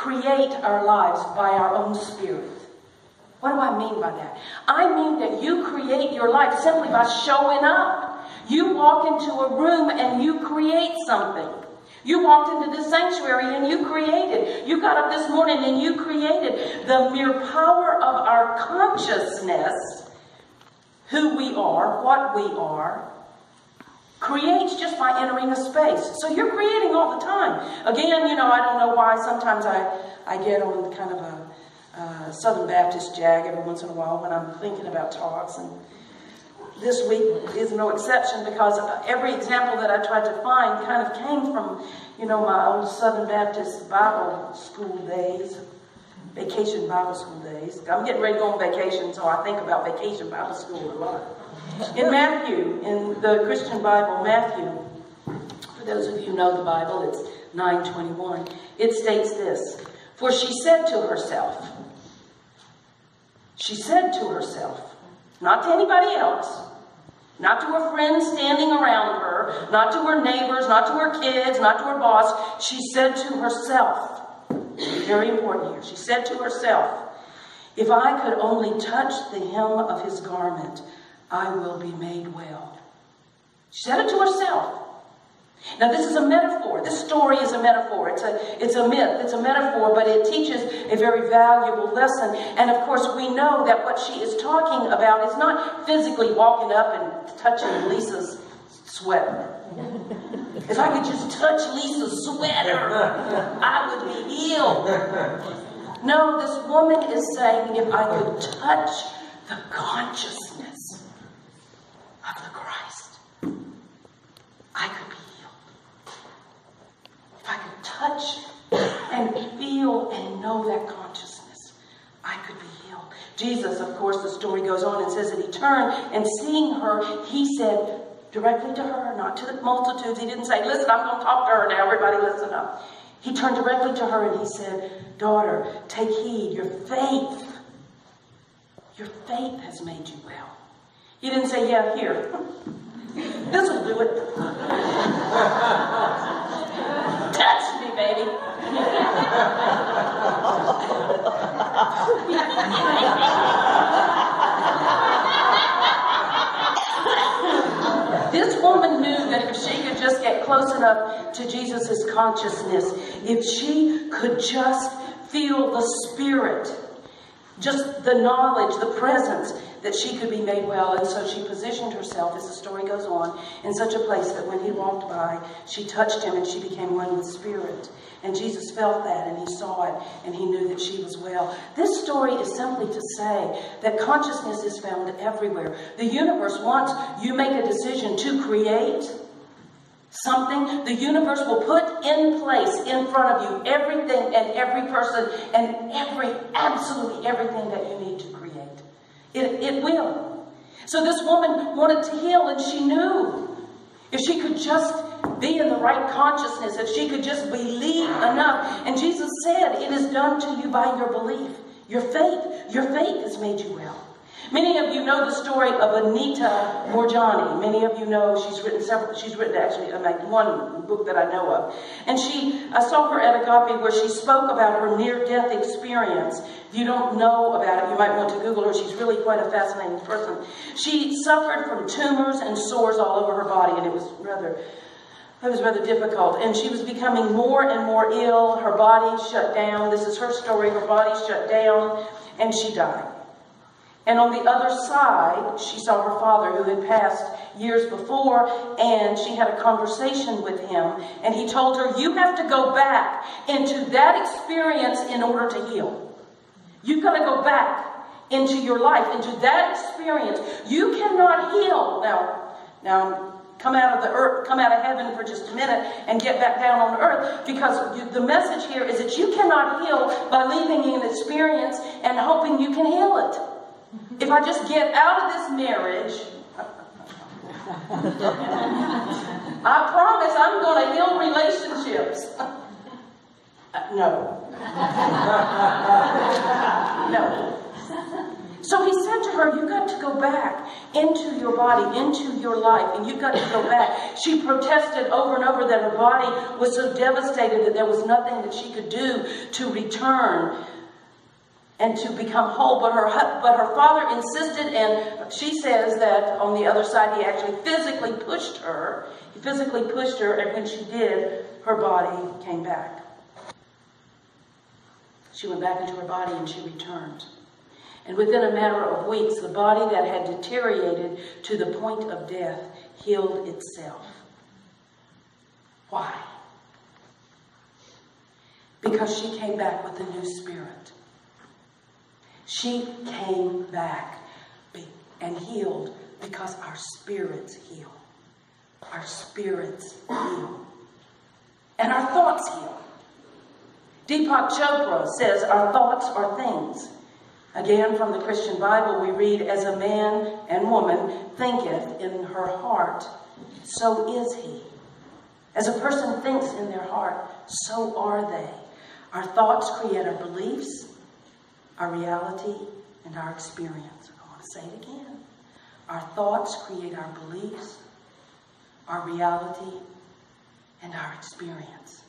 create our lives by our own spirit. What do I mean by that? I mean that you create your life simply by showing up. You walk into a room and you create something. You walked into this sanctuary and you created. You got up this morning and you created. The mere power of our consciousness, who we are, what we are, creates just by entering a space. So you're creating all the time. Again, you know, I don't know why. Sometimes I get on kind of a Southern Baptist jag every once in a while when I'm thinking about talks. And this week is no exception, because every example that I tried to find kind of came from, you know, my old Southern Baptist Bible school days, vacation Bible school days. I'm getting ready to go on vacation, so I think about vacation Bible school a lot. In Matthew, in the Christian Bible, Matthew, for those of you who know the Bible, it's 9:21. It states this: "For she said to herself," not to anybody else, not to her friends standing around her, not to her neighbors, not to her kids, not to her boss. She said to herself, very important here, she said to herself, "If I could only touch the hem of his garment, I will be made well." She said it to herself. Now this is a metaphor. This story is a metaphor. It's a myth. It's a metaphor, but it teaches a very valuable lesson. And of course we know that what she is talking about is not physically walking up and touching Lisa's sweater. If I could just touch Lisa's sweater, I would be healed. No, this woman is saying, if I could touch the consciousness of the Christ, I could be healed. If I could touch and feel and know that consciousness, I could be healed. Jesus, of course, the story goes on and says that he turned, and seeing her, he said directly to her, not to the multitudes. He didn't say, "Listen, I'm going to talk to her now. Everybody listen up." He turned directly to her and he said, "Daughter, take heed. Your faith has made you well." He didn't say, "Yeah, here. This will do it. Touch me, baby." This woman knew that if she could just get close enough to Jesus' consciousness, if she could just feel the Spirit, just the knowledge, the presence, that she could be made well. And so she positioned herself, as the story goes on, in such a place that when he walked by, she touched him and she became one with Spirit. And Jesus felt that and he saw it and he knew that she was well. This story is simply to say that consciousness is found everywhere. The universe, once you make a decision to create something, the universe will put in place in front of you everything and every person and absolutely everything that you need to create. It will. So this woman wanted to heal, and she knew if she could just be in the right consciousness, if she could just believe enough. And Jesus said, "It is done to you by your belief." Your faith has made you well. Many of you know the story of Anita Moorjani. Many of you know she's written actually one book that I know of. And I saw her at Agape where she spoke about her near-death experience. If you don't know about it, you might want to Google her. She's really quite a fascinating person. She suffered from tumors and sores all over her body, and it was rather difficult. And she was becoming more and more ill. Her body shut down. This is her story. Her body shut down, and she died. And on the other side, she saw her father, who had passed years before, and she had a conversation with him. And he told her, "You have to go back into that experience in order to heal. You've got to go back into your life, into that experience. You cannot heal." Now, come out of the earth, come out of heaven for just a minute and get back down on earth, because the message here is that you cannot heal by leaving an experience and hoping you can heal it. If I just get out of this marriage, I promise I'm going to heal relationships. No. No. So he said to her, you've got to go back into your body, into your life, and you've got to go back. She protested over and over that her body was so devastated that there was nothing that she could do to return and to become whole. But her father insisted, and she says that on the other side, he actually physically pushed her. He physically pushed her, and when she did, her body came back. She went back into her body and she returned. And within a matter of weeks, the body that had deteriorated to the point of death healed itself. Why? Because she came back with a new spirit. She came back and healed because our spirits heal. Our spirits heal. And our thoughts heal. Deepak Chopra says our thoughts are things. Again, from the Christian Bible, we read, as a man and woman thinketh in her heart, so is he. As a person thinks in their heart, so are they. Our thoughts create our beliefs, our reality, and our experience. I want to say it again. Our thoughts create our beliefs, our reality, and our experience.